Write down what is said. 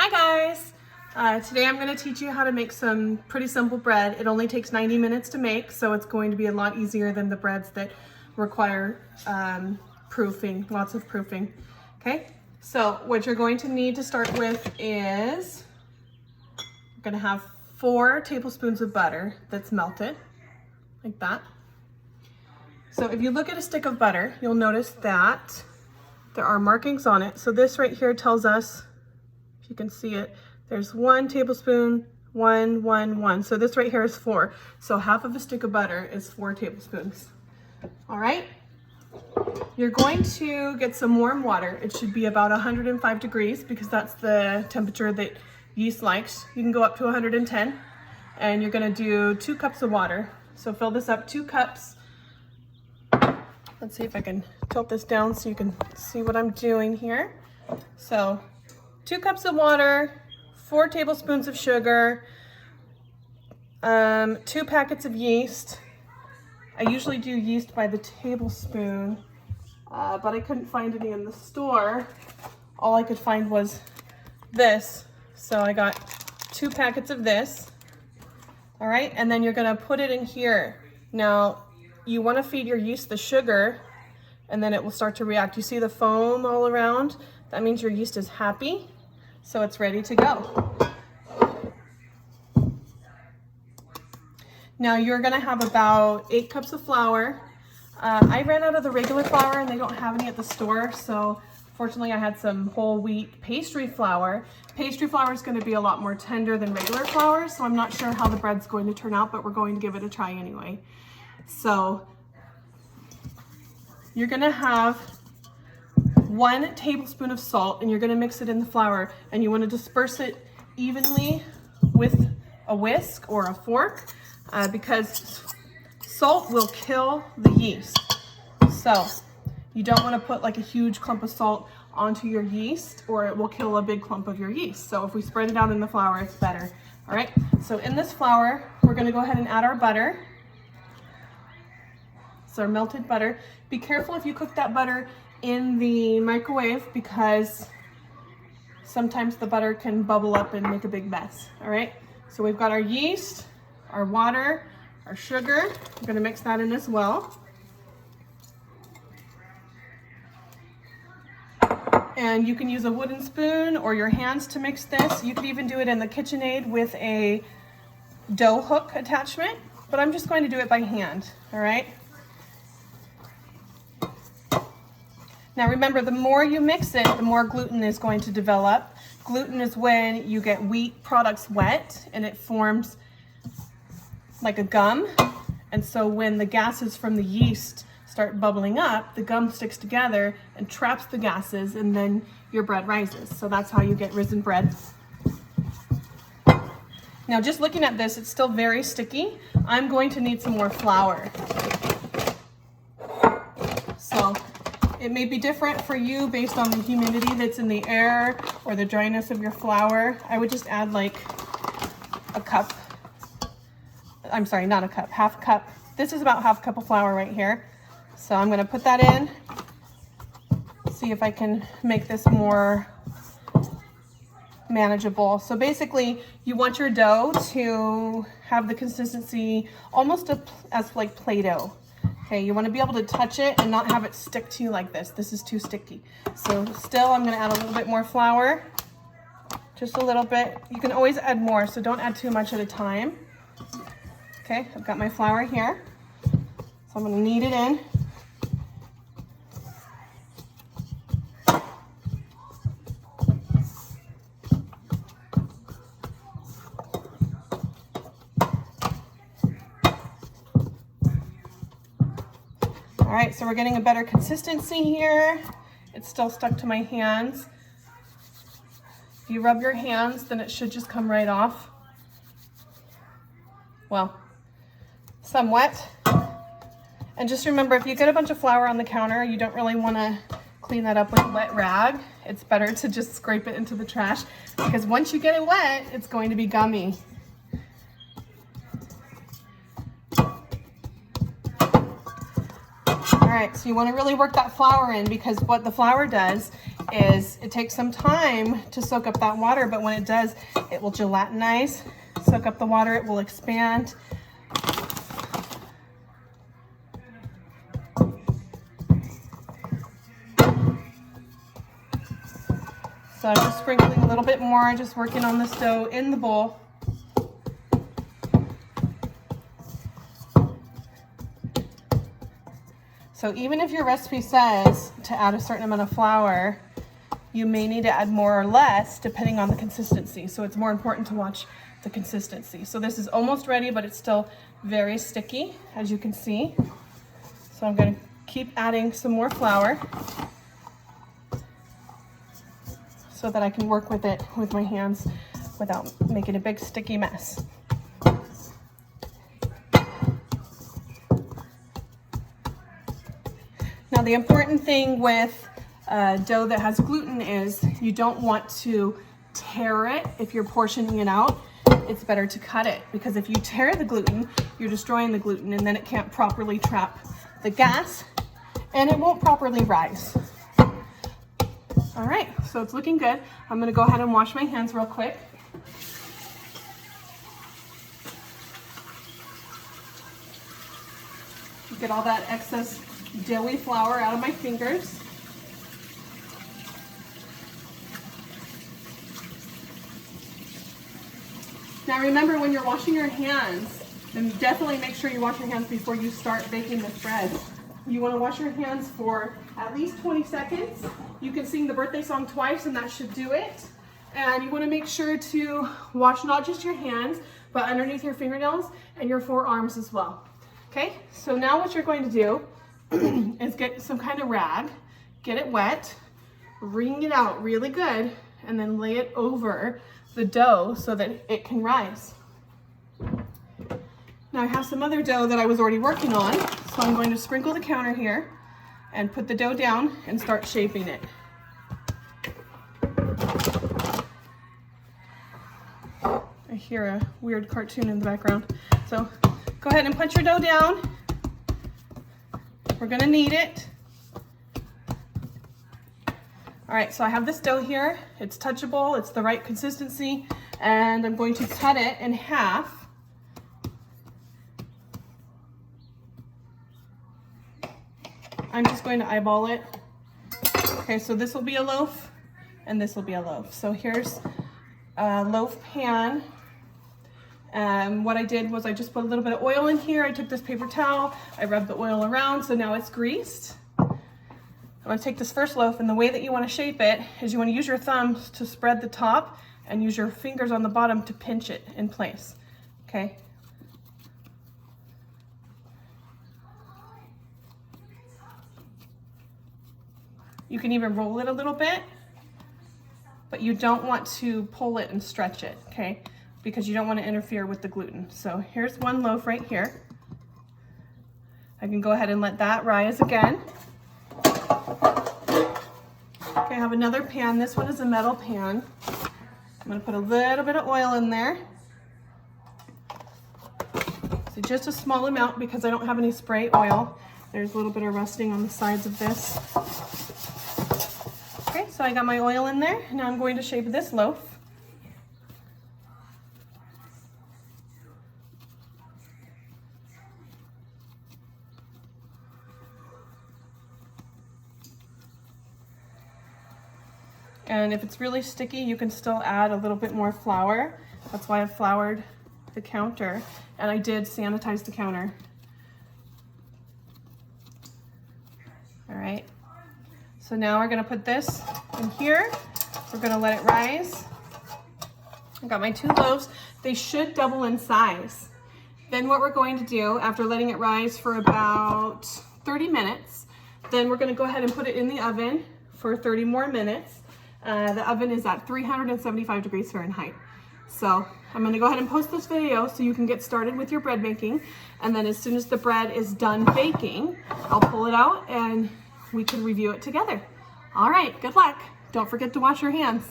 Hi guys! Today I'm going to teach you how to make some pretty simple bread. It only takes 90 minutes to make, so it's going to be a lot easier than the breads that require proofing, lots of proofing. Okay, so what you're going to need to start with is, you're going to have 4 tablespoons of butter that's melted, like that. So if you look at a stick of butter, you'll notice that there are markings on it. So this right here tells us, if you can see it, there's 1 tablespoon, 1, 1, 1. So this right here is 4. So half of a stick of butter is 4 tablespoons. All right. You're going to get some warm water. It should be about 105 degrees because that's the temperature that yeast likes. You can go up to 110. And you're going to do 2 cups of water. So fill this up, 2 cups. Let's see if I can tilt this down so you can see what I'm doing here. So 2 cups of water, 4 tablespoons of sugar, 2 packets of yeast. I usually do yeast by the tablespoon, but I couldn't find any in the store. All I could find was this. So I got 2 packets of this. All right, and then you're gonna put it in here. Now, you wanna feed your yeast the sugar, and then it will start to react. You see the foam all around? That means your yeast is happy. So it's ready to go. Now you're gonna have about 8 cups of flour. I ran out of the regular flour and they don't have any at the store, so fortunately I had some whole wheat pastry flour. Pastry flour is gonna be a lot more tender than regular flour, so I'm not sure how the bread's going to turn out, but we're going to give it a try anyway. So you're gonna have 1 tablespoon of salt, and you're going to mix it in the flour, and you want to disperse it evenly with a whisk or a fork because salt will kill the yeast. So you don't want to put like a huge clump of salt onto your yeast or it will kill a big clump of your yeast. So if we spread it out in the flour, it's better. All right, so in this flour, we're going to go ahead and add our butter. So our melted butter. Be careful if you cook that butter in the microwave because sometimes the butter can bubble up and make a big mess. All right, so we've got our yeast, our water, our sugar. I'm going to mix that in as well. And you can use a wooden spoon or your hands to mix this. You could even do it in the KitchenAid with a dough hook attachment, but I'm just going to do it by hand. All right. Now remember, the more you mix it, the more gluten is going to develop. Gluten is when you get wheat products wet and it forms like a gum. And so when the gases from the yeast start bubbling up, the gum sticks together and traps the gases, and then your bread rises. So that's how you get risen bread. Now just looking at this, it's still very sticky. I'm going to need some more flour. So it may be different for you based on the humidity that's in the air or the dryness of your flour. I would just add like a cup. I'm sorry, not a cup, half cup. This is about half cup of flour right here. So I'm gonna put that in, see if I can make this more manageable. So basically you want your dough to have the consistency almost as like Play-Doh. Okay, you want to be able to touch it and not have it stick to you like this. This is too sticky. So still, I'm going to add a little bit more flour. Just a little bit. You can always add more, so don't add too much at a time. Okay, I've got my flour here. So I'm going to knead it in. All right, so we're getting a better consistency here. It's still stuck to my hands. If you rub your hands, then it should just come right off. Well, somewhat. And just remember, if you get a bunch of flour on the counter, you don't really want to clean that up with a wet rag. It's better to just scrape it into the trash because once you get it wet, it's going to be gummy. All right, so you want to really work that flour in, because what the flour does is it takes some time to soak up that water, but when it does, it will gelatinize, soak up the water, it will expand. So I'm just sprinkling a little bit more, just working on this dough in the bowl. So even if your recipe says to add a certain amount of flour, you may need to add more or less depending on the consistency. So it's more important to watch the consistency. So this is almost ready, but it's still very sticky, as you can see. So I'm going to keep adding some more flour so that I can work with it with my hands without making a big sticky mess. Now the important thing with dough that has gluten is you don't want to tear it if you're portioning it out. It's better to cut it, because if you tear the gluten, you're destroying the gluten, and then it can't properly trap the gas and it won't properly rise. All right, so it's looking good. I'm gonna go ahead and wash my hands real quick. Get all that excess doughy flour out of my fingers. Now remember, when you're washing your hands, then definitely make sure you wash your hands before you start baking this bread. You want to wash your hands for at least 20 seconds. You can sing the birthday song twice and that should do it. And you want to make sure to wash not just your hands, but underneath your fingernails and your forearms as well. Okay, so now what you're going to do is get some kind of rag, get it wet, wring it out really good, and then lay it over the dough so that it can rise. Now I have some other dough that I was already working on, so I'm going to sprinkle the counter here and put the dough down and start shaping it. I hear a weird cartoon in the background. So go ahead and put your dough down. We're gonna knead it. All right, so I have this dough here. It's touchable, it's the right consistency, and I'm going to cut it in half. I'm just going to eyeball it. Okay, so this will be a loaf, and this will be a loaf. So here's a loaf pan. What I did was I just put a little bit of oil in here. I took this paper towel, I rubbed the oil around, so now it's greased. I'm gonna take this first loaf, and the way that you wanna shape it is you wanna use your thumbs to spread the top and use your fingers on the bottom to pinch it in place, okay? You can even roll it a little bit, but you don't want to pull it and stretch it, okay? Because you don't want to interfere with the gluten. So here's one loaf right here. I can go ahead and let that rise again. Okay, I have another pan. This one is a metal pan. I'm gonna put a little bit of oil in there. So just a small amount because I don't have any spray oil. There's a little bit of rusting on the sides of this. Okay, so I got my oil in there. Now I'm going to shape this loaf. And if it's really sticky, you can still add a little bit more flour. That's why I floured the counter, and I did sanitize the counter. All right, so now we're gonna put this in here. We're gonna let it rise. I got my 2 loaves. They should double in size. Then what we're going to do, after letting it rise for about 30 minutes, then we're gonna go ahead and put it in the oven for 30 more minutes. The oven is at 375 degrees Fahrenheit. So I'm gonna go ahead and post this video so you can get started with your bread making. And then as soon as the bread is done baking, I'll pull it out and we can review it together. All right, good luck. Don't forget to wash your hands.